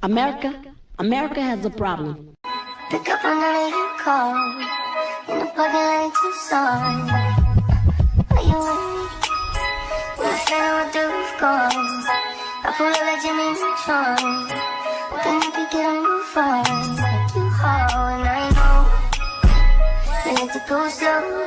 America has a problem. Pick up another you call in the parking lot to song. Are you with me? We're standing with the roof gone. I pull up like Jimmy Neutron. Then you can get on your phone. Like you haul, and I know you like to go slow.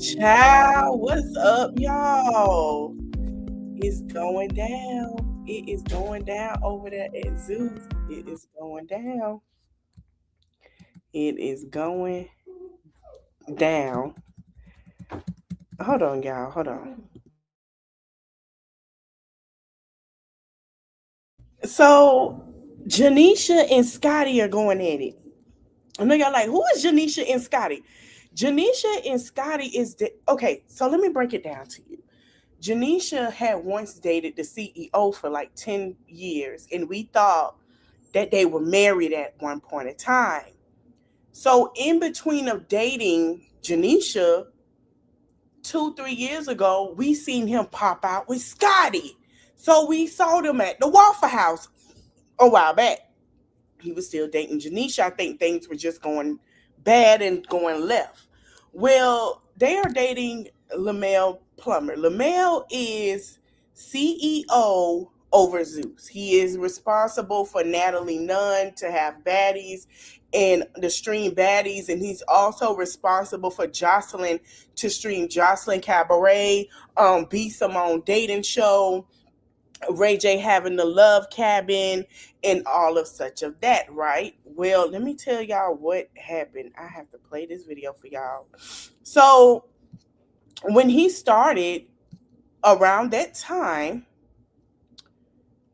Ciao, what's up, y'all? It's going down. It is going down over there at Zeus. It is going down. It is going down. Hold on, y'all. Hold on. So, Janeshia and Scotty are going at it. I know y'all like, who is Janeshia and Scotty? Janeshia and Scotty is okay, so let me break it down to you. Janeshia had once dated the CEO for like 10 years, and we thought that they were married at one point in time. So in between of dating Janeshia 2-3 years ago, we seen him pop out with Scotty. So we saw them at the Waffle House a while back. He was still dating Janeshia. I think things were just going bad and going left. Well, they are dating Lamel Plummer. Lamel is CEO over Zeus. He is responsible for Natalie Nunn to have baddies and the stream baddies, and he's also responsible for Jocelyn to stream Jocelyn Cabaret, B. Simone Dating Show, Ray J having the Love Cabin, and all of such of that, right? Well, let me tell y'all what happened. I have to play this video for y'all. So when he started around that time,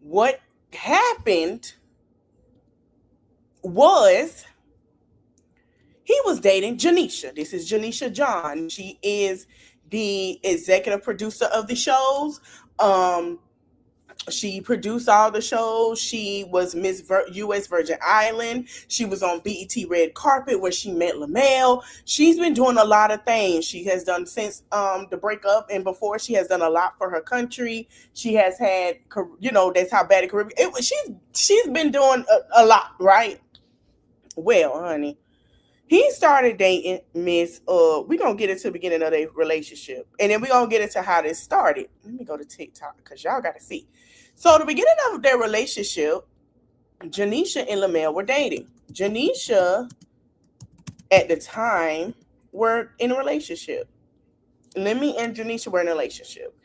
what happened was he was dating Janeshia. This is Janeshia John. She is the executive producer of the shows. She produced all the shows. She was Miss U.S. Virgin Island. She was on BET Red Carpet where she met Lamel. She's been doing a lot of things. She has done since the breakup, and before she has done a lot for her country. She has had, that's how bad it Caribbean. She's been doing a lot, right? Well, honey, he started dating Miss. We're gonna get into the beginning of their relationship, and then we're gonna get into how this started. Let me go to TikTok because y'all gotta see. So the beginning of their relationship, Janeshia and Lamel were dating. Janeshia, at the time, were in a relationship. Lemmy and Janeshia were in a relationship.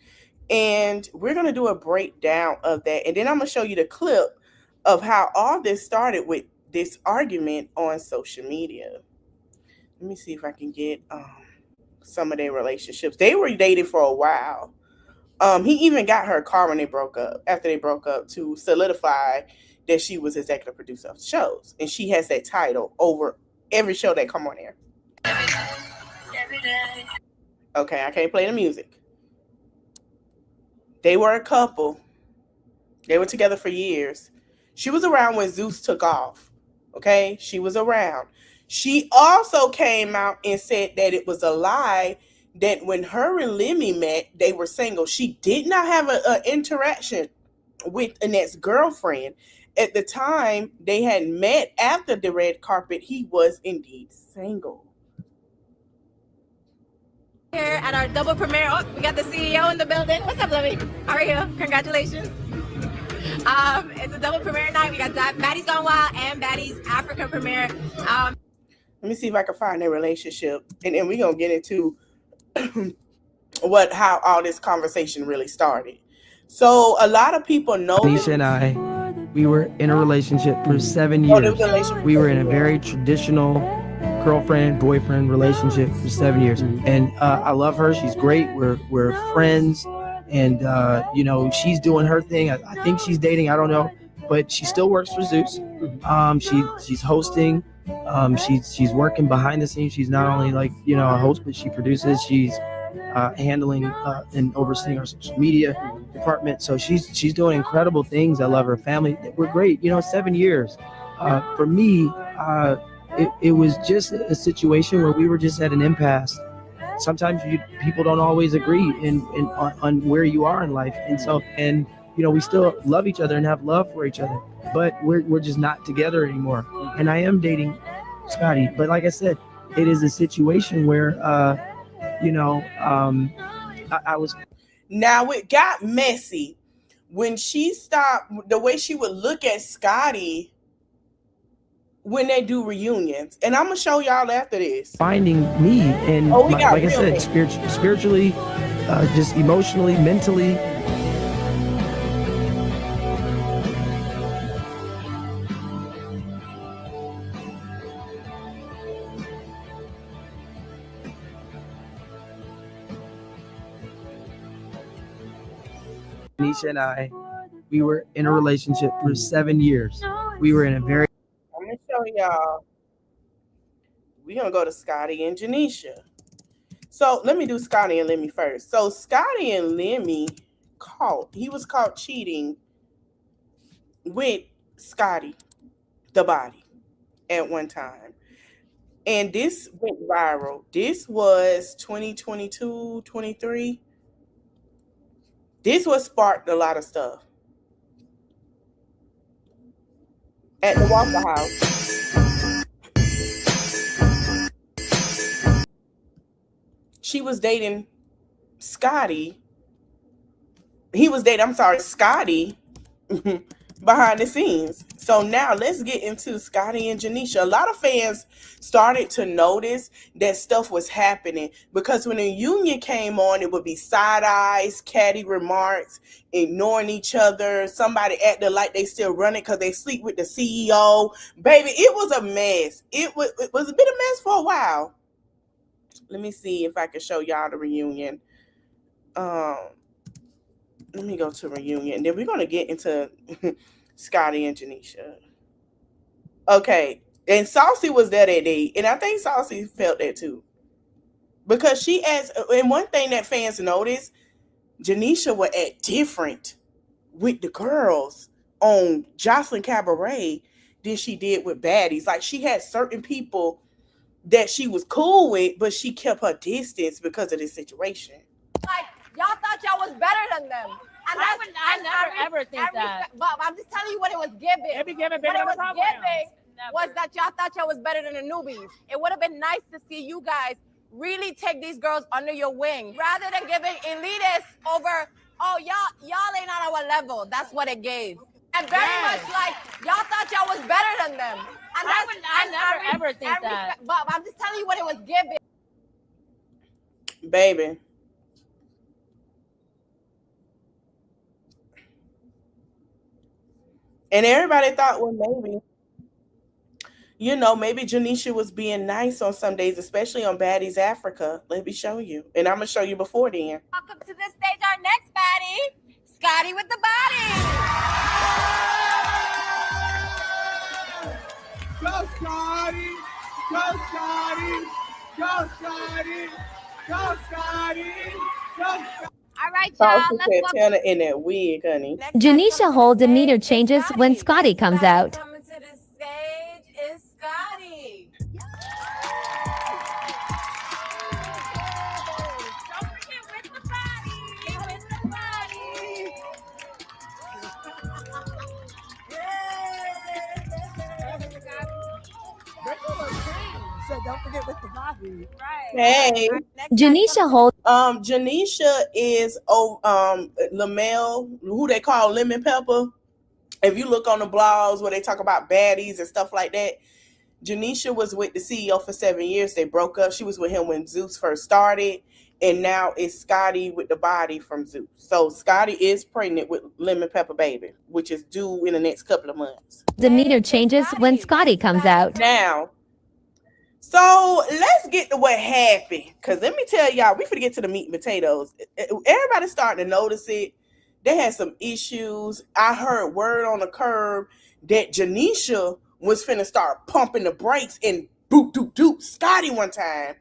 And we're going to do a breakdown of that. And then I'm going to show you the clip of how all this started with this argument on social media. Let me see if I can get some of their relationships. They were dating for a while. He even got her a car when they broke up, after they broke up, to solidify that she was executive producer of the shows. And she has that title over every show that come on there. Every day. Okay, I can't play the music. They were a couple. They were together for years. She was around when Zeus took off. Okay, she was around. She also came out and said that it was a lie that when her and Lemmy met, they were single. She did not have an interaction with Annette's girlfriend. At the time they had met after the red carpet, he was indeed single. Here at our double premiere. Oh, we got the CEO in the building. What's up, Lemmy? How are you? Congratulations. It's a double premiere night. We got Baddies Gone Wild and Baddies Africa premiere. Let me see if I can find their relationship, and then we're gonna get into how all this conversation really started. So a lot of people know Janeshia and I, we were in a relationship for 7 years. We were in a very traditional girlfriend-boyfriend relationship for 7 years. And I love her. She's great. We're friends. And, she's doing her thing. I think she's dating. I don't know. But she still works for Zeus. She's hosting She's working behind the scenes. She's not only like a host, but she produces. She's handling and overseeing our social media department. So she's doing incredible things. I love her family. We're great. 7 years. For me, it was just a situation where we were just at an impasse. Sometimes people don't always agree on where you are in life, and we still love each other and have love for each other, but we're just not together anymore. And I am dating Scotty, but like I said, it is a situation where I was. Now it got messy when she stopped the way she would look at Scotty when they do reunions, and I'm gonna show y'all after this. Finding me and like I said, spiritually, just emotionally, mentally. Janeshia and I, we were in a relationship for 7 years. We were in a very. I'm gonna show y'all. We're gonna go to Scotty and Janeshia. So let me do Scotty and Lemmy first. So Scotty and Lemmy he was caught cheating with Scotty, the body, at one time. And this went viral. This was 2022, 23. This was sparked a lot of stuff. At the Waffle House, she was dating Scotty. Scotty behind the scenes. So now let's get into Scotty and Janeshia. A lot of fans started to notice that stuff was happening because when the union came on, it would be side eyes, catty remarks, ignoring each other, somebody acting like they still run it because they sleep with the CEO. Baby, it was a mess. It was a bit of a mess for a while. Let me see if I can show y'all the reunion. Let me go to reunion. Then we're going to get into Scotty and Janeshia. Okay. And Saucy was there that day. And I think Saucy felt that too. Because she asked, and one thing that fans noticed, Janeshia would act different with the girls on Jocelyn Cabaret than she did with baddies. Like she had certain people that she was cool with, but she kept her distance because of this situation. Like, y'all thought y'all was better than them. And I never ever think that. But I'm just telling you what it was giving. It be giving What bigger it was programs. giving Never. was that y'all thought y'all was better than the newbies. It would have been nice to see you guys really take these girls under your wing rather than giving elitists over, oh, y'all ain't on our level. That's what it gave. And very much like, y'all thought y'all was better than them. And I never ever think that. But I'm just telling you what it was giving. Baby. And everybody thought, well, maybe Janeshia was being nice on some days, especially on Baddies Africa. Let me show you. And I'm going to show you before then. Welcome to the stage, our next baddie, Scotty with the body. Go Scotty! Go Scotty! Go Scotty! Go Scotty! Go Scotty! All right, Saucy y'all. Let's said welcome Tanner in that wig, honey. Janeshia whole demeanor changes when Scotty comes out. Coming to the stage is Scotty. Don't forget with the body. With the body. So don't forget with the body. Right. Hey. Janeshia whole Janeshia is Lamel, who they call Lemon Pepper. If you look on the blogs where they talk about baddies and stuff like that, Janeshia was with the CEO for 7 years. They broke up. She was with him when Zeus first started. And now it's Scotty with the body from Zeus. So Scotty is pregnant with Lemon Pepper baby, which is due in the next couple of months. demeanor changes when Scotty comes out. Now, so let's get to what happened. Because let me tell y'all, we finna get to the meat and potatoes. Everybody's starting to notice it. They had some issues. I heard word on the curb that Janeshia was finna start pumping the brakes and boop, doop, doop Scotty one time.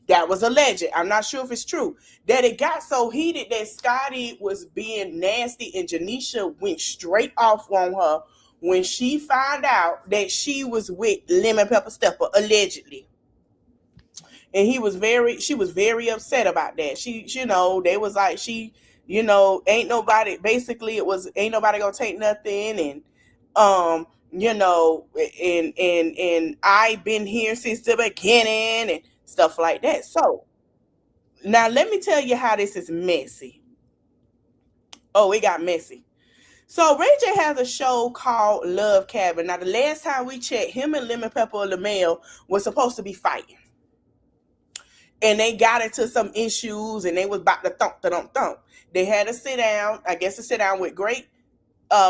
That was alleged. I'm not sure if it's true. That it got so heated that Scotty was being nasty and Janeshia went straight off on her when she found out that she was with Lemon Pepper Stepper, allegedly. And she was very upset about that. They was like, ain't nobody, basically it was, ain't nobody gonna take nothing. And, and I've been here since the beginning and stuff like that. So now let me tell you how this is messy. Oh, it got messy. So Ray J has a show called Love Cabin. Now the last time we checked, him and Lemon Pepper Lamel were supposed to be fighting. And they got into some issues and they was about to thump. They had to sit down, with great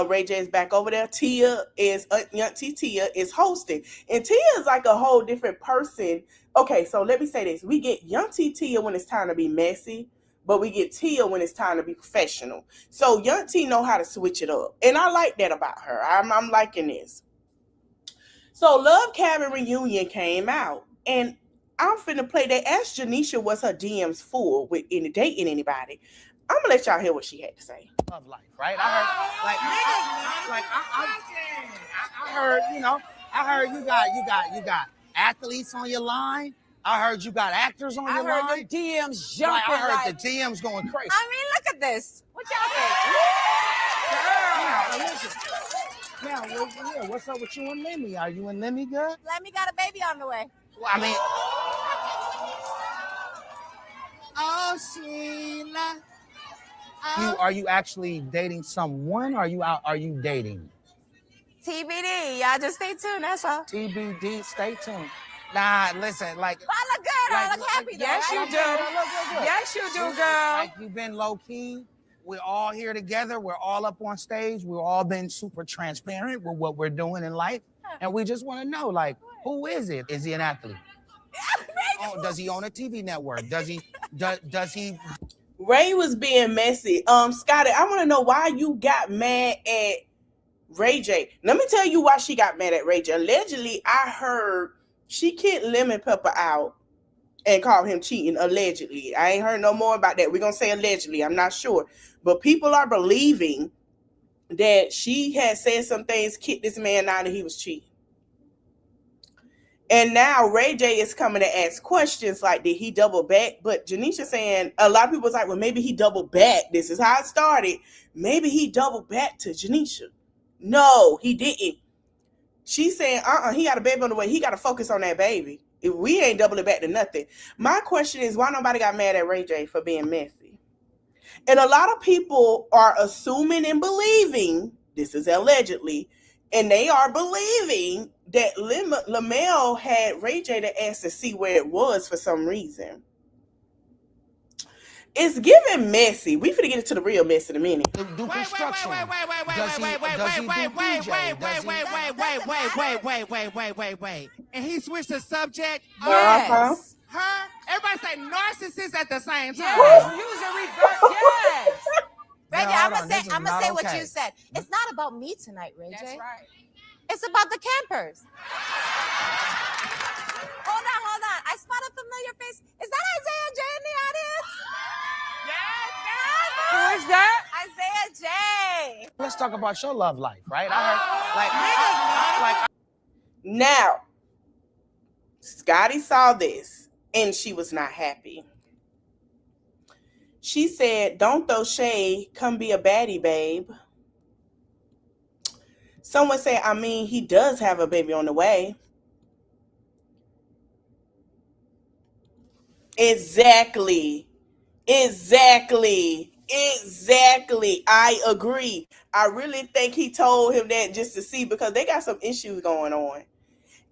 Ray J is back over there. Auntie Tia is hosting. And Tia is like a whole different person. Okay, so let me say this. We get Auntie Tia when it's time to be messy, but we get Tia when it's time to be professional. So Auntie know how to switch it up. And I like that about her. I'm liking this. So Love Cabin Reunion came out. And I'm finna play. They asked Janeshia was her DMs full with dating anybody. I'm gonna let y'all hear what she had to say. Love life, right? I heard, I heard you got athletes on your line. I heard you got actors on your line. I heard the DMs jumping. I heard the DMs going crazy. I mean, look at this. What y'all think? Now, what's up with you and Lemmy? Are you and Lemmy good? Lemmy got a baby on the way. Well, I mean, Oh, Sheila. are you actually dating someone? Or are you dating? TBD. Y'all just stay tuned. That's all. TBD. Stay tuned. Nah, listen, like. I look good. I look happy. Yes, you do. Yes, you do, girl. Like you've been low key. We're all here together. We're all up on stage. We've all been super transparent with what we're doing in life. And we just want to know, like, who is it? Is he an athlete? Does he own a TV network? Does he? Ray was being messy. Scotty, I want to know why you got mad at Ray J. Let me tell you why she got mad at Ray J. Allegedly, I heard she kicked Lemon Pepper out and called him cheating. Allegedly. I ain't heard no more about that. We're going to say allegedly. I'm not sure. But people are believing that she had said some things, kicked this man out, and he was cheating. And now Ray J is coming to ask questions like, did he double back? But Janeshia saying, a lot of people was like, well, maybe he double back. This is how it started. Maybe he double back to Janeshia. No, he didn't. She's saying, he got a baby on the way. He got to focus on that baby. If we ain't doubling back to nothing. My question is, why nobody got mad at Ray J for being messy? And a lot of people are assuming and believing, this is allegedly, and they are believing that Lamel had Ray J to ask to see where it was for some reason. It's giving messy. We finna get into the real mess in a minute. Do construction. Wait. And he switched the subject. Yes. Her. Everybody say narcissist at the same time. Yes. Use a reverse. Yes. Ray J, No, I'm gonna say what okay. you said. It's not about me tonight, Ray J. That's right. It's about the campers. Hold on. I spot a familiar face. Is that Isaiah J in the audience? Who is that? Isaiah J. Let's talk about your love life, right? I heard, Now, Scotty saw this and she was not happy. She said, don't throw shade, come be a baddie, babe. Someone said, he does have a baby on the way. Exactly. I agree. I really think he told him that just to see, because they got some issues going on.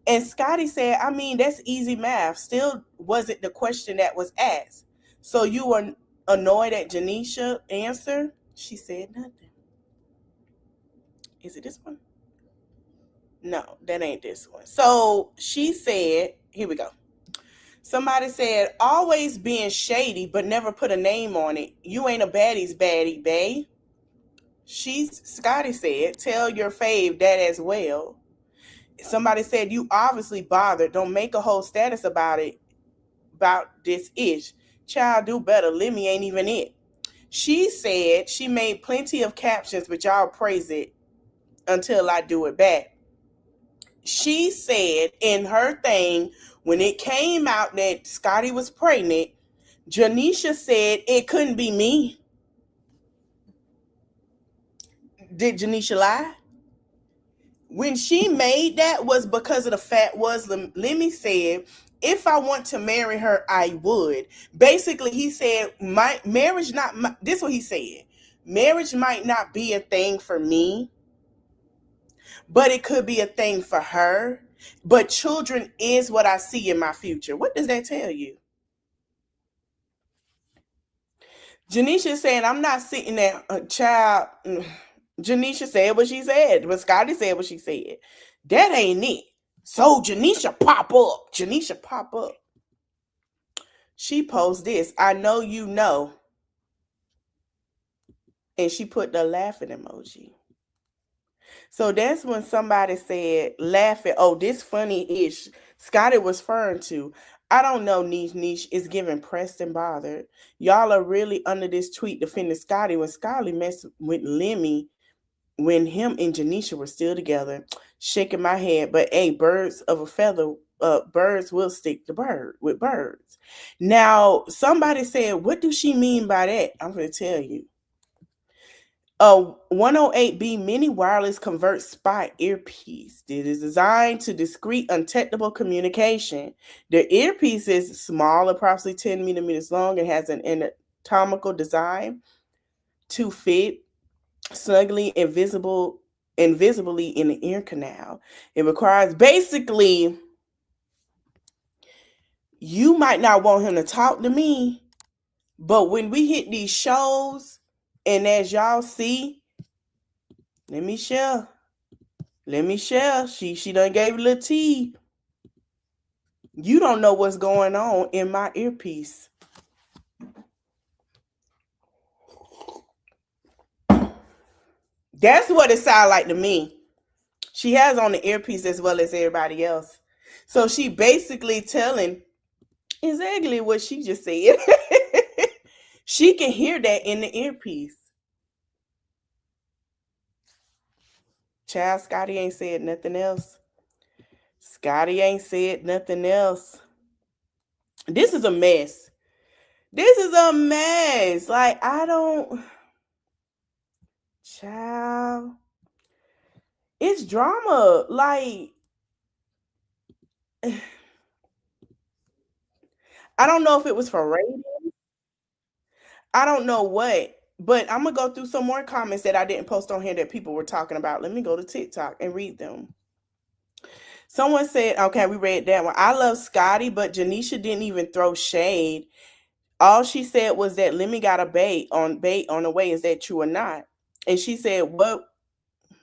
And Scotty said, that's easy math. Still wasn't the question that was asked. So you were annoyed at Janeshia answer? She said nothing. Is it this one? No, that ain't this one. So she said, here we go. Somebody said, always being shady, but never put a name on it. You ain't a baddie's baddie, bae. Scotty said, tell your fave that as well. Somebody said, you obviously bothered. Don't make a whole status about it, about this ish. Child, do better. Lemmy ain't even it. She said she made plenty of captions, but y'all praise it until I do it back. She said in her thing, when it came out that Scotty was pregnant, Janeshia said it couldn't be me. Did Janeshia lie? When she made that was because of the fact was Lemmy said, if I want to marry her, I would. Basically, he said, my marriage this is what he said. Marriage might not be a thing for me, but it could be a thing for her. But children is what I see in my future. What does that tell you? Janeshia saying, I'm not sitting there, child. Janeshia said what she said, but Scotty said what she said. That ain't it. So Janeshia pop up. Janeshia pop up. She posts this. I know you know. And she put the laughing emoji. So that's when somebody said, laughing, oh, this funny-ish. Scotty was referring to. I don't know, Niche is giving pressed and bothered. Y'all are really under this tweet defending Scotty when Scotty messed with Lemmy when him and Janeshia were still together. Shaking my head, but hey, birds of a feather, birds will stick to with birds. Now, somebody said, what does she mean by that? I'm going to tell you. A 108B mini wireless convert spot earpiece. It is designed to discreet, untechnical communication. The earpiece is small, approximately 10 millimeters long, and has an anatomical design to fit snugly invisibly in the ear canal. It requires, basically, you might not want him to talk to me, but when we hit these shows, and as y'all see, let me share. She done gave a little tea. You don't know what's going on in my earpiece. That's what it sounds like to me. She has on the earpiece as well as everybody else. So she basically telling exactly what she just said. She can hear that in the earpiece. Child, Scotty ain't said nothing else. Scotty ain't said nothing else. This is a mess. This is a mess. Like, I don't... Child. It's drama. Like... I don't know if it was for ratings. I don't know what. But I'm going to go through some more comments that I didn't post on here that people were talking about. Let me go to TikTok and read them. Someone said, okay, we read that one. I love Scotty, but Janeshia didn't even throw shade. All she said was that Lemmy got a bait on the way. Is that true or not? And she said, what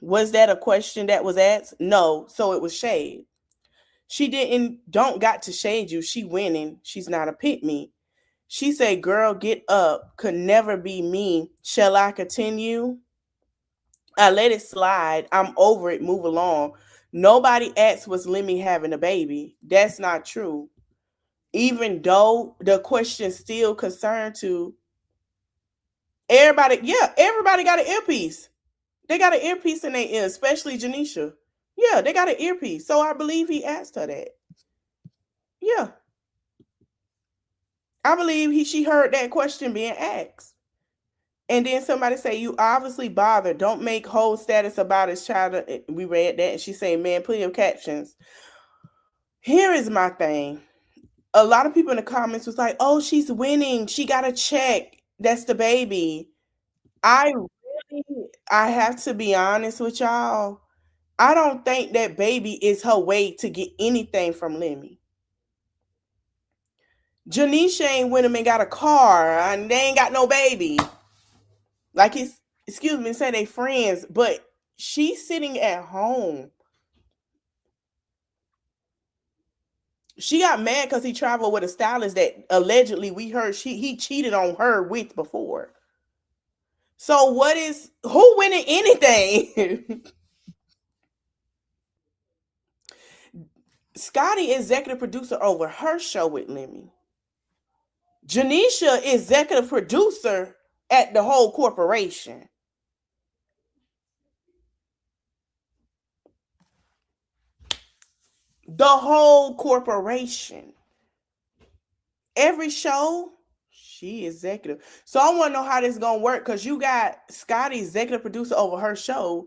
was that a question that was asked? No, so it was shade. She don't got to shade you. She winning. She's not a pick me. She said, girl, get up. Could never be me. Shall I continue? I let it slide. I'm over it. Move along. Nobody asked was Lemmy having a baby. That's not true. Even though the question still concerned to everybody. Yeah, everybody got an earpiece. They got an earpiece in their ear, especially Janeshia. Yeah, they got an earpiece. So I believe he asked her that. Yeah. I believe she heard that question being asked. And then somebody say, you obviously bothered. Don't make whole status about his child. We read that. And she said, man, plenty of captions. Here is my thing. A lot of people in the comments was like, oh, she's winning. She got a check. That's the baby. I have to be honest with y'all. I don't think that baby is her way to get anything from Lemmy. Janeshia ain't went him and got a car, and they ain't got no baby. Like, excuse me, say they friends, but she's sitting at home. She got mad because he traveled with a stylist that allegedly we heard he cheated on her with before. So who winning anything? Scotty executive producer over her show with Lemmy. Janeshia is executive producer at the whole corporation. The whole corporation. Every show, she executive. So I want to know how this is gonna work, because you got Scotty executive producer over her show,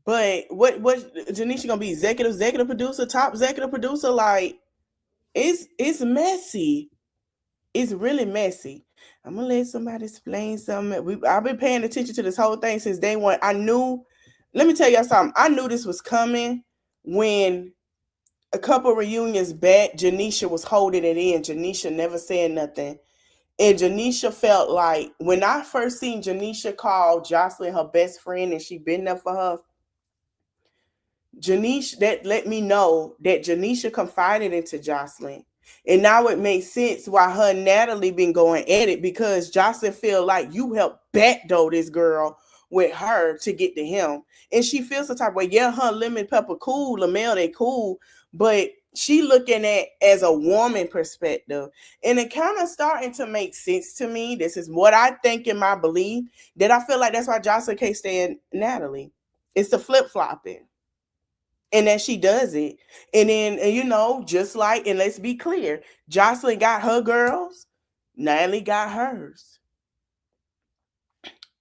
but what Janeshia gonna be executive producer, top executive producer? Like, it's messy. It's really messy. I'm gonna let somebody explain something. I've been paying attention to this whole thing since day one. I knew. Let me tell y'all something. I knew this was coming when a couple reunions back, Janeshia was holding it in. Janeshia never said nothing. And Janeshia felt like, when I first seen Janeshia call Jocelyn her best friend and she been there for her, that let me know that Janeshia confided into Jocelyn. And now it makes sense why her and Natalie been going at it, because Jocelyn feel like you helped backdoor this girl with her to get to him. And she feels the type of way, yeah, her Lemon Pepper cool, Lamel, they cool, but she looking at as a woman perspective. And it kind of starting to make sense to me. This is what I think in my belief, that I feel like that's why Jocelyn can't stand Natalie. It's the flip-flopping. And then she does it. And then, just like, and let's be clear, Jocelyn got her girls, Natalie got hers.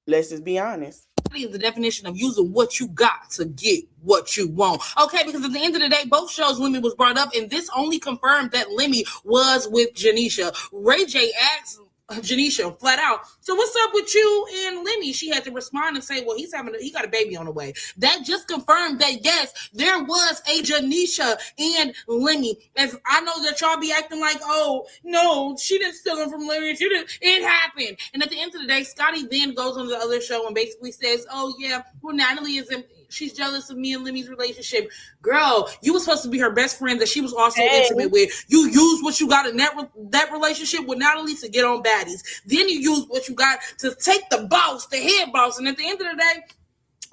Let's just be honest. Is the definition of using what you got to get what you want. Okay, because at the end of the day, both shows Lemmy was brought up, and this only confirmed that Lemmy was with Janeshia. Ray J asked Janeshia flat out, so what's up with you and Lemmy? She had to respond and say, well, he got a baby on the way. That just confirmed that, yes, there was a Janeshia and Lemmy. As I know that y'all be acting like, oh, no, she didn't steal him from Lemmy. It happened. And at the end of the day, Scotty then goes on the other show and basically says, oh, yeah, well, Natalie she's jealous of me and Lemmy's relationship. Girl, you were supposed to be her best friend that she was also intimate with. You used what you got in that relationship with Natalie to get on baddies. Then you used what you got to take the head boss. And at the end of the day,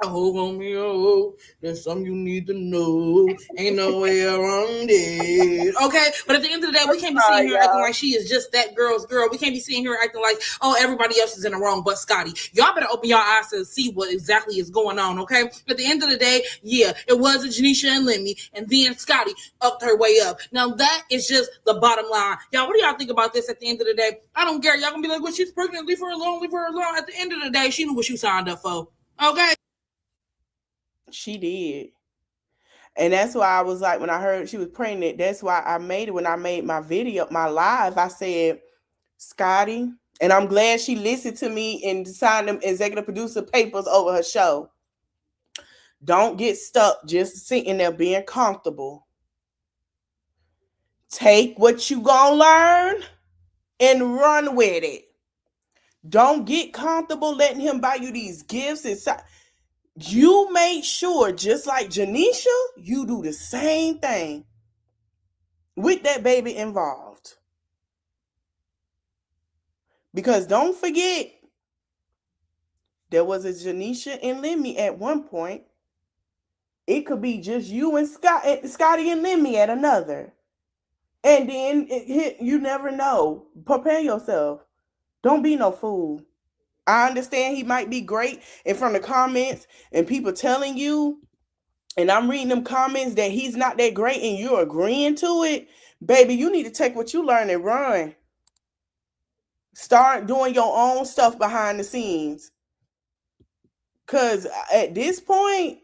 oh, homie, there's something you need to know. Ain't no way around it. Okay? But at the end of the day, we can't be sitting here acting like she is just that girl's girl. We can't be sitting here acting like, oh, everybody else is in the wrong but Scotty. Y'all better open your eyes to see what exactly is going on, okay? At the end of the day, yeah, it was a Janeshia and Lemmy, and then Scotty upped her way up. Now, that is just the bottom line. Y'all, what do y'all think about this at the end of the day? I don't care. Y'all gonna be like, well, she's pregnant. Leave her alone. Leave her alone. At the end of the day, she knew what she signed up for. Okay? She did. And that's why I was like, when I heard she was pregnant, that's why I made it. When I made my video, my live, I said, Scotty, and I'm glad she listened to me and signed them executive producer papers over her show. Don't get stuck just sitting there being comfortable. Take what you gonna learn and run with it. Don't get comfortable letting him buy you these gifts and you make sure, just like Janeshia, you do the same thing with that baby involved. Because don't forget, there was a Janeshia and Lemmy at one point. It could be just you and Scotty and Lemmy at another. And then you never know. Prepare yourself. Don't be no fool. I understand he might be great, and from the comments and people telling you, and I'm reading them comments that he's not that great and you're agreeing to it, baby, you need to take what you learn and run. Start doing your own stuff behind the scenes. Because at this point,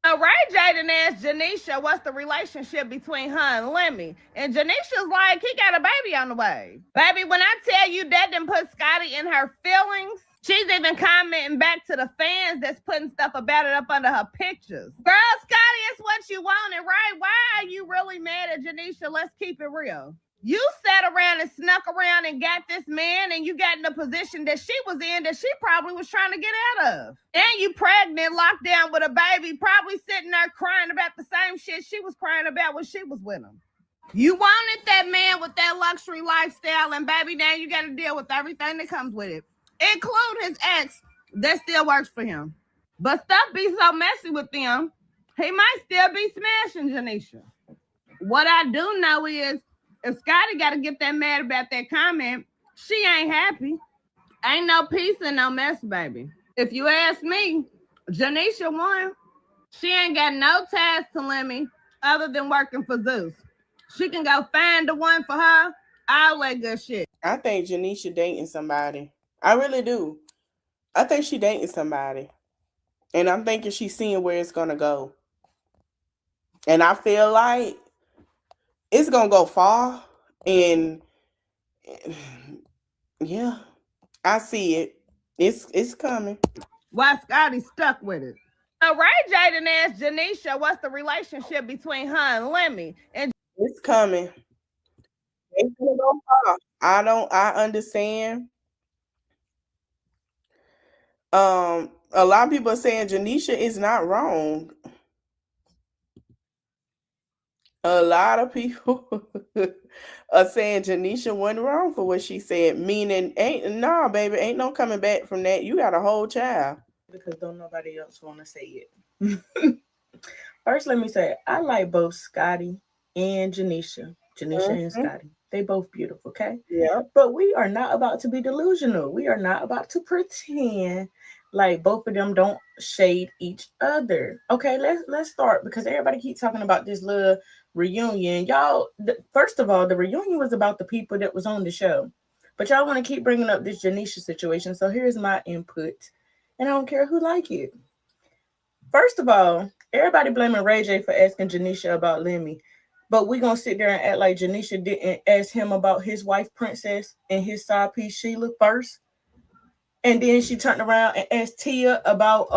Ray J done asked Janeshia what's the relationship between her and Lemmy. And Janisha's like, he got a baby on the way. Baby, when I tell you that didn't put Scotty in her feelings, she's even commenting back to the fans that's putting stuff about it up under her pictures. Girl, Scotty, it's what you wanted, right? Why are you really mad at Janeshia? Let's keep it real. You sat around and snuck around and got this man, and you got in a position that she was in that she probably was trying to get out of. And you pregnant, locked down with a baby, probably sitting there crying about the same shit she was crying about when she was with him. You wanted that man with that luxury lifestyle, and baby, now you got to deal with everything that comes with it, including his ex that still works for him. But stuff be so messy with them, he might still be smashing Janeshia. What I do know is if Scotty got to get that mad about that comment, she ain't happy. Ain't no peace and no mess, baby. If you ask me, Janeshia won. She ain't got no ties to Lemmy other than working for Zeus. She can go find the one for her, all that good shit. I think Janeshia dating somebody. I really do. I think she dating somebody. And I'm thinking she's seeing where it's going to go. And I feel like it's going to go far. And yeah, I see it. It's coming. Why Scotty stuck with it? So Ray J done asked Janeshia what's the relationship between her and Lemmy. And it's coming. It's gonna go far. I understand. A lot of people are saying Janeshia is not wrong. A lot of people are saying Janeshia wasn't wrong for what she said. Meaning, baby, ain't no coming back from that. You got a whole child. Because don't nobody else want to say it. First, let me say I like both Scotty and Janeshia. And Scotty. They both beautiful, okay? Yeah. But we are not about to be delusional. We are not about to pretend like both of them don't shade each other. Okay, let's start because everybody keeps talking about this little reunion. Y'all, first of all, the reunion was about the people that was on the show. But y'all want to keep bringing up this Janeshia situation. So here's my input. And I don't care who like it. First of all, everybody blaming Ray J for asking Janeshia about Lemmy. But we gonna sit there and act like Janeshia didn't ask him about his wife, Princess, and his side piece, Sheila, first. And then she turned around and asked Tia about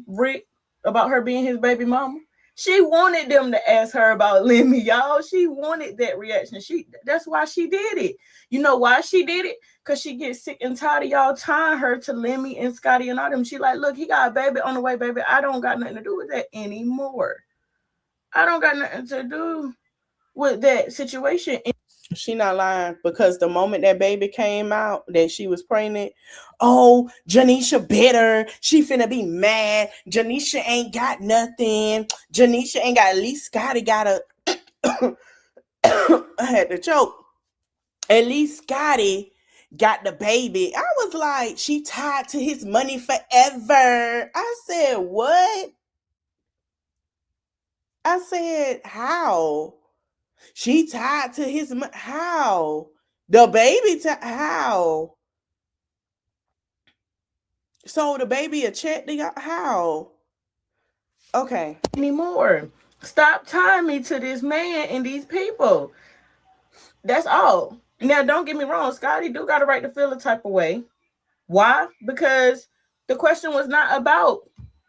Rick, about her being his baby mama. She wanted them to ask her about Lemmy, y'all. She wanted that reaction. That's why she did it. You know why she did it? Because she gets sick and tired of y'all tying her to Lemmy and Scotty and all them. She like, look, he got a baby on the way, baby. I don't got nothing to do with that anymore. I don't got nothing to do with that situation. She not lying because the moment that baby came out that she was pregnant, oh, Janeshia bitter. She finna be mad. Janeshia ain't got nothing. Janeshia ain't got, at least Scotty got a I had to choke. At least Scotty got the baby. I was like, she tied to his money forever. I said, what? I said, how? She tied to his money. How? The baby how? So the baby a check they got how? Okay. Anymore. Stop tying me to this man and these people. That's all. Now, don't get me wrong. Scotty do got a right to feel a type of way. Why? Because the question was not about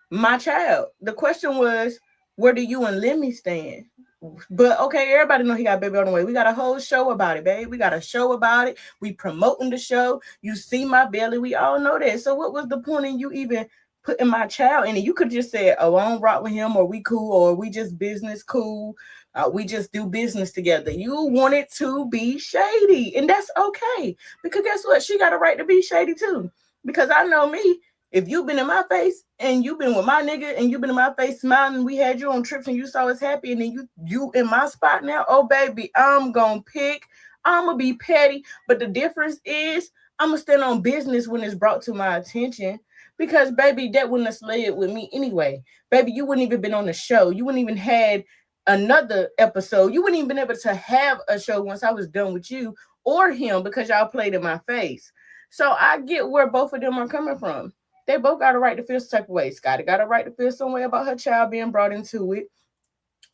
my child. The question was, where do you and Lemmy stand? But okay, everybody know he got a baby on the way. We got a whole show about it, babe. We got a show about it. We promoting the show. You see my belly. We all know that. So what was the point in you even putting my child in it? You could just say, oh, I don't rock with him, or we cool, or we just business cool. We just do business together. You wanted to be shady, and that's okay. Because guess what? She got a right to be shady too. Because I know me. If you've been in my face and you've been with my nigga and you've been in my face smiling, we had you on trips and you saw us happy, and then you in my spot now, oh baby, I'm gonna be petty. But the difference is I'm gonna stand on business when it's brought to my attention. Because baby, that wouldn't have slid with me anyway. Baby, you wouldn't even been on the show. You wouldn't even had another episode. You wouldn't even been able to have a show once I was done with you or him because y'all played in my face. So I get where both of them are coming from. They both got a right to feel some type of way. Scotty got a right to feel some way about her child being brought into it.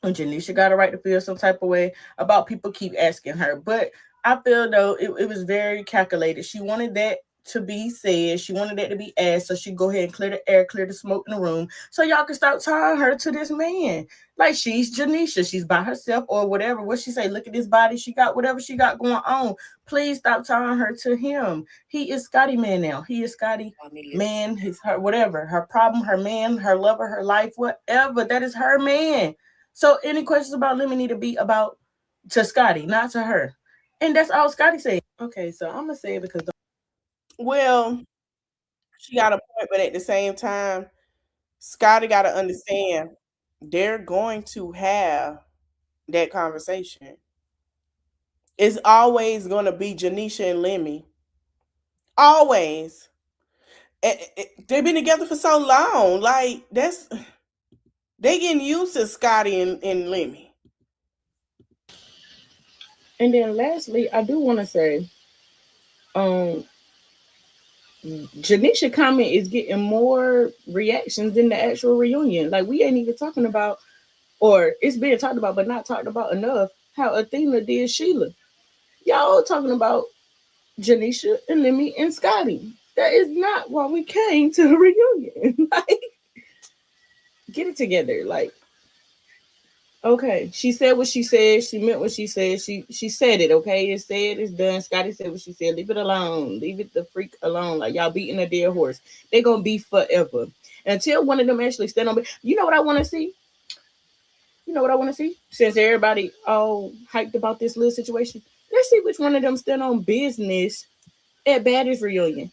And Janeshia got a right to feel some type of way about people keep asking her. But I feel, though, it was very calculated. She wanted that to be said. She wanted that to be asked. So she go ahead and clear the air, clear the smoke in the room. So y'all can start tying her to this man. Like she's Janeshia. She's by herself or whatever. What she say? Look at this body. She got whatever she got going on. Please stop tying her to him. He is Scotty man now. He is Scotty man. His her whatever. Her problem, her man, her lover, her life, whatever. That is her man. So any questions about Lemmy need to be about to Scotty, not to her. And that's all Scotty said. Okay, so I'm gonna say it because well, she got a point, but at the same time, Scotty got to understand they're going to have that conversation. It's always going to be Janeshia and Lemmy. Always. They've been together for so long. Like, they getting used to Scotty and Lemmy. And then lastly, I do want to say, Janeshia comment is getting more reactions than the actual reunion. Like, we ain't even talking about, or it's being talked about, but not talked about enough, how Athena did Sheila. Y'all talking about Janeshia and Lemmy and Scotty. That is not why we came to the reunion. Like, get it together. Like, okay, she said what she said. She meant what she said. She said it. Okay, it's said. It's done. Scotty said what she said. Leave it alone. Leave it the freak alone. Like, y'all beating a dead horse. They're gonna be forever until one of them actually stand on. You know what I want to see? You know what I want to see? Since everybody all hyped about this little situation, let's see which one of them stand on business at Baddies reunion.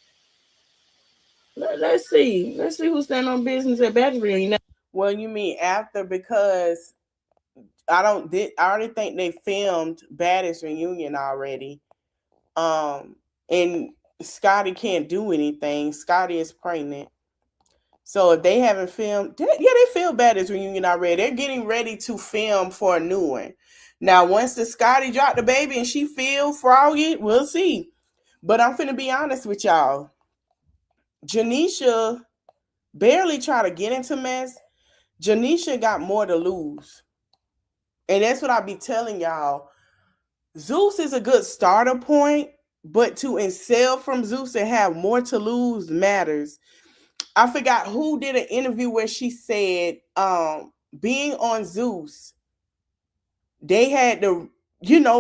Let's see. Let's see who stand on business at Baddies reunion. Well, you mean after, because I already think they filmed Baddies reunion already. And Scotty can't do anything. Scotty is pregnant. So if they haven't filmed, they filmed Baddies reunion already. They're getting ready to film for a new one. Now, once the Scotty dropped the baby and she feel froggy, we'll see. But I'm finna be honest with y'all. Janeshia barely try to get into mess. Janeshia got more to lose. And that's what I be telling y'all. Zeus is a good starter point, but to excel from Zeus and have more to lose matters. I forgot who did an interview where she said, being on Zeus, they had to,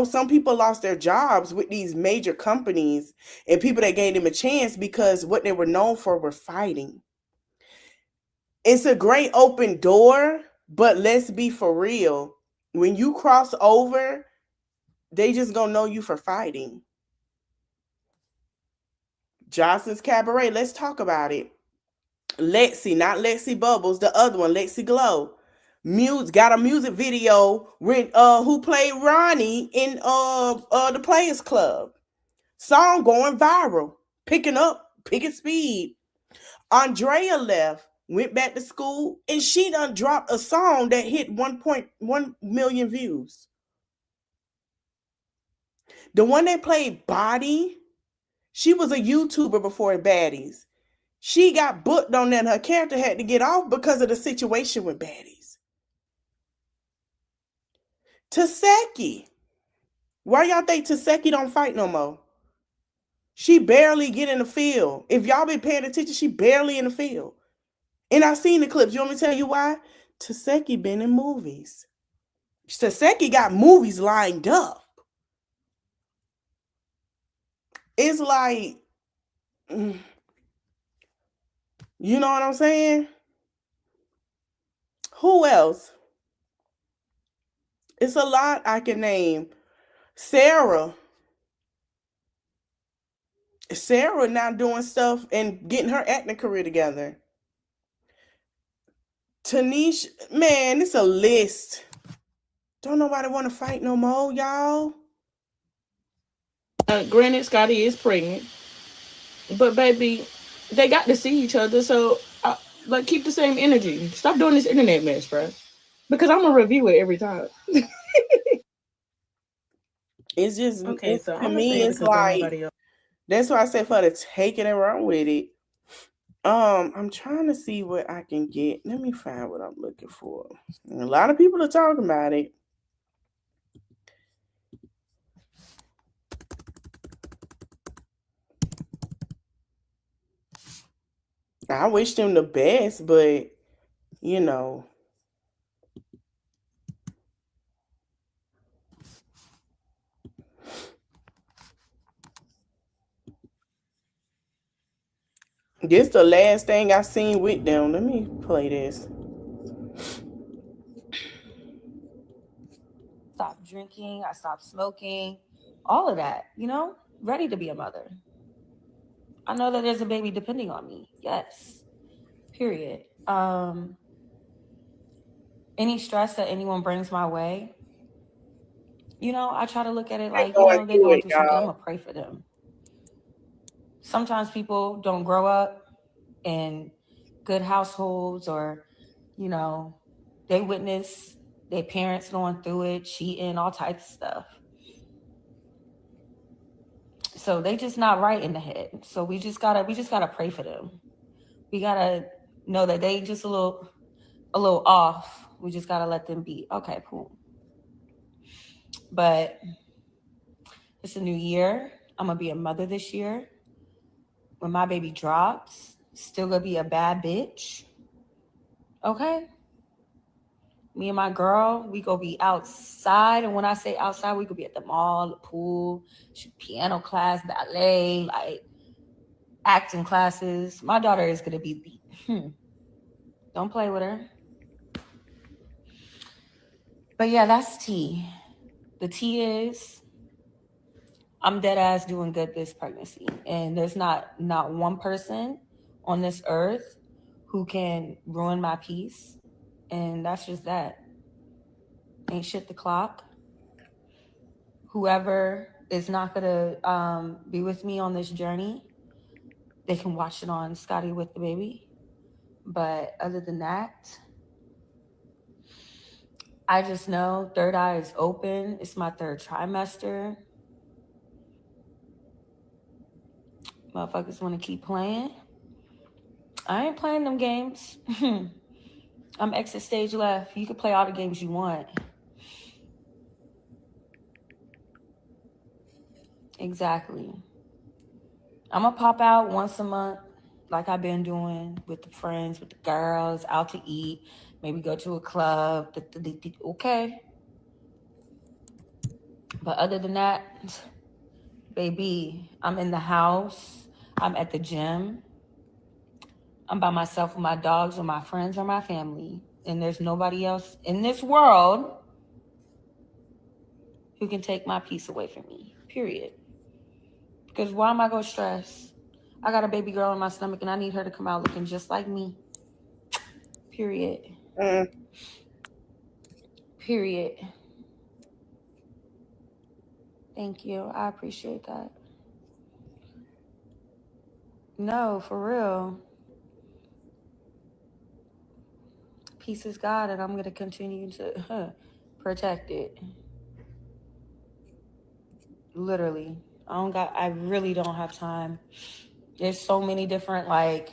some people lost their jobs with these major companies and people that gave them a chance because what they were known for were fighting. It's a great open door, but let's be for real. When you cross over, they just gonna know you for fighting. Johnson's Cabaret, let's talk about it. Lexi, not Lexi Bubbles, the other one, Lexi Glow. Got a music video with who played Ronnie in the Players Club. Song going viral, picking speed. Andrea left, went back to school, and she done dropped a song that hit 1.1 million views. The one that played Body, she was a YouTuber before Baddies. She got booked on that. Her character had to get off because of the situation with Baddies. Taseki. Why y'all think Taseki don't fight no more? She barely get in the field. If y'all been paying attention, she barely in the field. And I've seen the clips. You want me to tell you why? Taseki been in movies. Taseki got movies lined up. It's like, you know what I'm saying? Who else? It's a lot I can name. Sarah now doing stuff and getting her acting career together. Tanish, man, it's a list. Don't nobody want to fight no more, y'all. Granted, Scotty is pregnant, but baby, they got to see each other. So, keep the same energy. Stop doing this internet mess, bro. Because I'm gonna review it every time. It's just okay. So to me, it's like that's why I said for the taking it wrong with it. I'm trying to see what I can get. Let me find what I'm looking for. And a lot of people are talking about it. I wish them the best, but this the last thing I seen with them. Let me play this. Stopped drinking, I stopped smoking, all of that, ready to be a mother. I know that there's a baby depending on me. Yes. Period. Any stress that anyone brings my way, you know, I try to look at it like, you Going know, they're through going it, through something. I'm y'all. gonna pray for them. Sometimes people don't grow up in good households, or, you know, they witness their parents going through it, cheating, all types of stuff. So they just not right in the head. So we just gotta pray for them. We gotta know that they just a little off. We just gotta let them be. Okay, cool. But it's a new year. I'm gonna be a mother this year. When my baby drops, still gonna be a bad bitch. Okay? Me and my girl, we gonna be outside. And when I say outside, we could be at the mall, the pool, piano class, ballet, like acting classes. My daughter is gonna be don't play with her. But yeah, that's tea. The tea is I'm dead ass doing good this pregnancy. And there's not one person on this earth who can ruin my peace. And that's just that. Ain't shit the clock. Whoever is not gonna be with me on this journey, they can watch it on Scotty with the baby. But other than that, I just know third eye is open. It's my third trimester. Motherfuckers want to keep playing. I ain't playing them games. I'm exit stage left. You can play all the games you want. Exactly. I'm going to pop out once a month like I've been doing with the friends, with the girls, out to eat, maybe go to a club. Okay. But other than that, baby, I'm in the house. I'm at the gym. I'm by myself with my dogs or my friends or my family. And there's nobody else in this world who can take my peace away from me, period. Because why am I going to stress? I got a baby girl in my stomach and I need her to come out looking just like me. Period. Period. Thank you. I appreciate that. No, for real. Peace is God, and I'm going to continue to protect it. Literally. I really don't have time. There's so many different, like,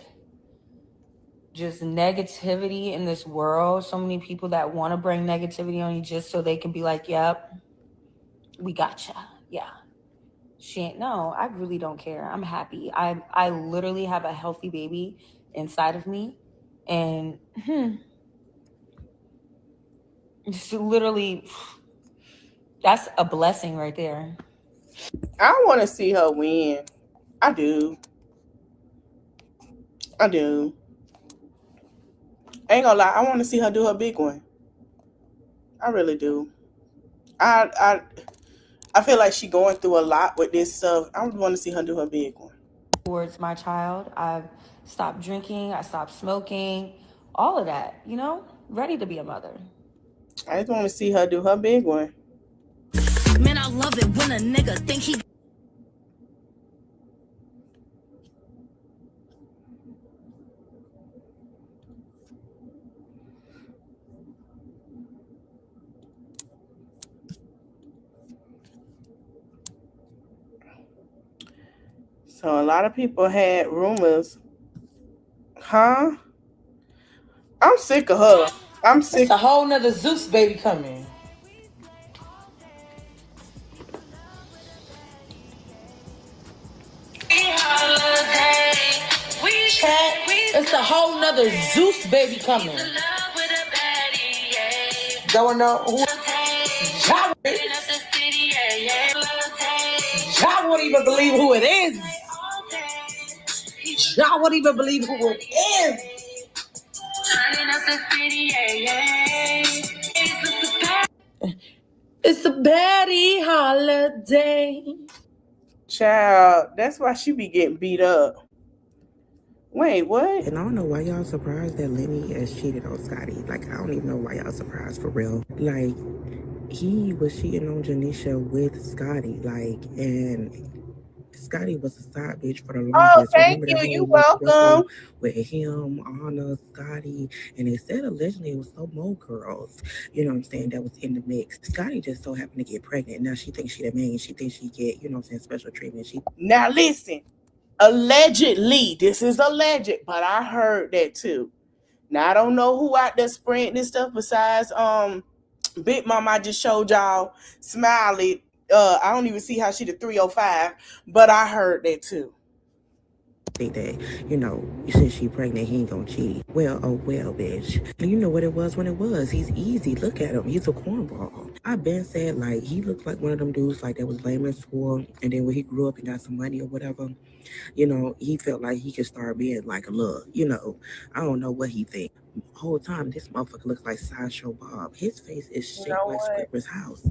just negativity in this world. So many people that want to bring negativity on you just so they can be like, yep, we gotcha. Yeah. Shit. No, I really don't care. I'm happy. I literally have a healthy baby inside of me. And just literally, that's a blessing right there. I want to see her win. I do. Ain't gonna lie. I want to see her do her big one. I really do. I feel like she going through a lot with this stuff. I want to see her do her big one. Towards my child, I've stopped drinking. I stopped smoking. All of that, you know, ready to be a mother. I just want to see her do her big one. Man, I love it when a nigga think he. So a lot of people had rumors. Huh? I'm sick of her. I'm sick. It's a whole nother Zeus baby coming. It's a whole nother Zeus baby coming. Don't know who. Y'all won't even believe who it is. Y'all won't even believe who it is. It's a baddie holiday. Child, that's why she be getting beat up. Wait, what? And I don't know why y'all surprised that Lenny has cheated on Scotty. Like, I don't even know why y'all surprised for real. Like, he was cheating on Janeshia with Scotty. Like, and Scotty was a side bitch for the longest. Thank Remember you. that whole You little triple welcome. with him, Anna, Scotty, and they said allegedly it was some more girls, you know what I'm saying, that was in the mix. Scotty just so happened to get pregnant. Now she thinks she the man. She thinks she get, you know what I'm saying, special treatment. Now listen, allegedly, this is alleged, but I heard that too. Now I don't know who out there spreading this stuff besides Big Mom. I just showed y'all Smiley. I don't even see how she the 305, but I heard that too. That, you know, since she pregnant, he ain't gonna cheat. Well, oh well, bitch. And you know what it was when it was. He's easy. Look at him. He's a cornball. I been said, like, he looked like one of them dudes like that was lame in school, and then when he grew up and got some money or whatever, you know, he felt like he could start being like a little, you know, I don't know what he think. Whole time this motherfucker looks like Sideshow Bob. His face is shaped like Squidward's house.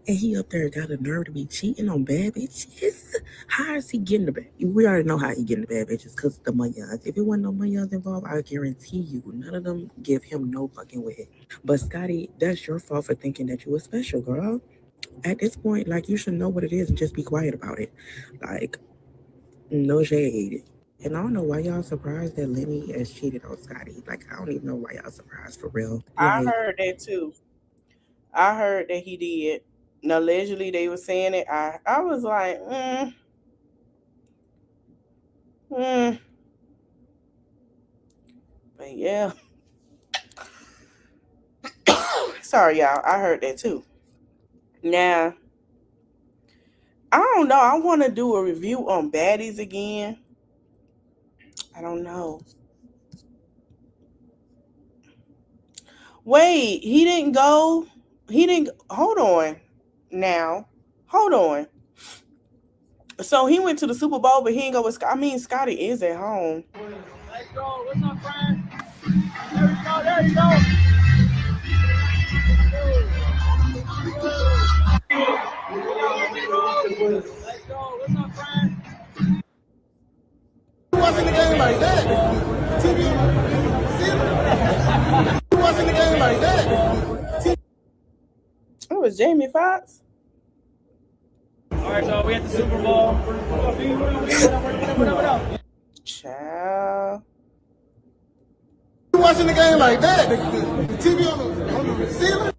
And he up there got a nerve to be cheating on bad bitches. How is he getting the bad? We already know how he getting the bad bitches because the Mayans. If it wasn't no Mayans involved, I guarantee you, none of them give him no fucking way. But Scotty, that's your fault for thinking that you were special, girl. At this point, like, you should know what it is and just be quiet about it. Like, no shade. And I don't know why y'all surprised that Lenny has cheated on Scotty. Like, I don't even know why y'all surprised for real. I heard that too. I heard that he did. And allegedly they were saying it. I was like, But yeah. Sorry, y'all. I heard that too. Now, I don't know. I want to do a review on baddies again. I don't know. Wait, he didn't go. He didn't. Hold on. Now, hold on. So he went to the Super Bowl, but he didn't go with. I mean, Scotty is at home. Let's go. What's up, friend? There we go. There you go. Let's go. What's up, friend? Who was in the game like that? TV. Who was in the game like that? It was Jamie Foxx. All right, so we at the Super Bowl. Child. Who was in the game like that? The TV on the ceiling.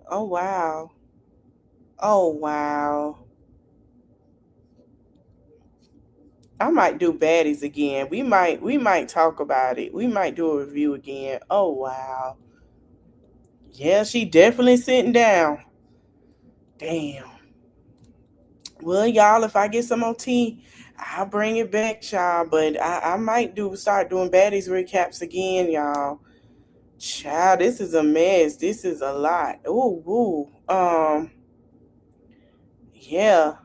Oh wow. Oh wow. I might do baddies again. We might talk about it. We might do a review again. Oh wow. Yeah, she definitely sitting down. Damn. Well, y'all, if I get some more tea, I'll bring it back, y'all. But I might start doing baddies recaps again, y'all. Child, this is a mess. This is a lot. Ooh. Yeah.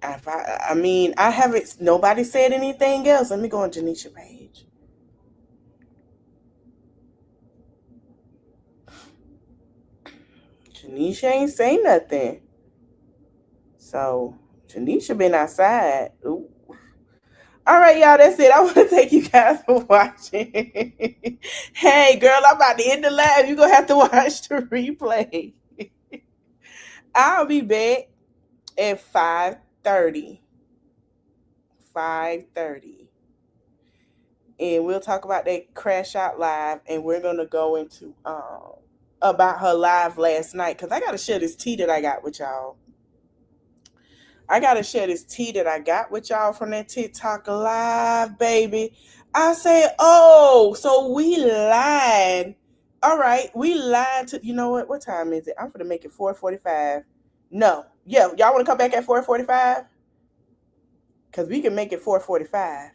I mean, I haven't. Nobody said anything else. Let me go on Janeshia page. Janeshia ain't say nothing. So Janeshia been outside. Ooh. All right, y'all, that's it. I want to thank you guys for watching. Hey, girl, I'm about to end the live. You're going to have to watch the replay. I'll be back at 5:30. 5:30. And we'll talk about that Crash Out Live, and we're going to go into about her live last night, because I got to share this tea that I got with y'all. I got to share this tea that I got with y'all from that TikTok live, baby. I say, oh, so we lied. All right, we lied to, you know what time is it? I'm going to make it 4:45. No. Yeah, y'all want to come back at 4:45? Because we can make it 4:45.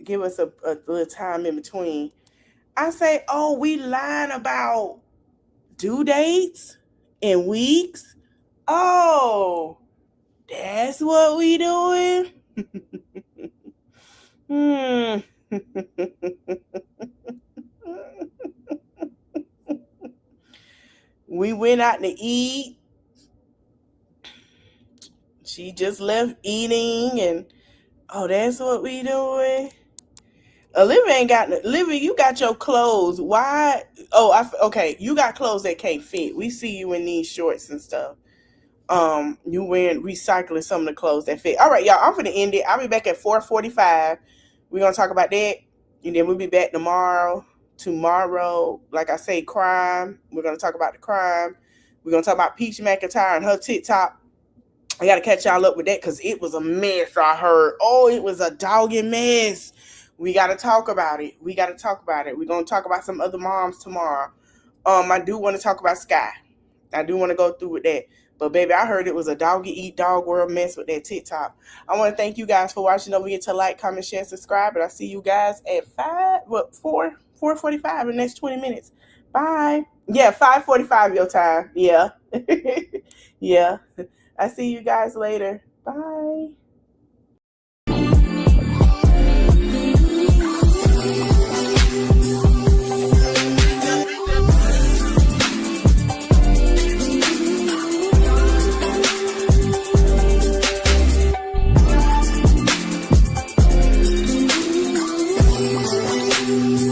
Give us a little time in between. I say, oh, we lying about due dates and weeks. Oh, that's what we doing? We went out to eat. She just left eating, and oh, that's what we doing. Olivia ain't got. Olivia, you got your clothes. Why? Oh, okay. You got clothes that can't fit. We see you in these shorts and stuff. You recycling some of the clothes that fit. All right, y'all. I'm gonna end it. I'll be back at 4:45. We're gonna talk about that, and then we'll be back tomorrow. Tomorrow, like I say, crime. We're gonna talk about the crime. We're gonna talk about Peach McIntyre and her TikTok. I gotta catch y'all up with that because it was a mess. I heard. Oh, it was a dogged mess. We gotta talk about it. We're gonna talk about some other moms tomorrow. I do want to talk about Sky. I do want to go through with that. But baby, I heard it was a dog-eat-dog world mess with that TikTok. I want to thank you guys for watching. Don't forget to like, comment, share, subscribe. And I'll see you guys at 4:45 in the next 20 minutes. Bye. Yeah, 5:45 your time. Yeah. Yeah. I see you guys later. Bye. Thank you.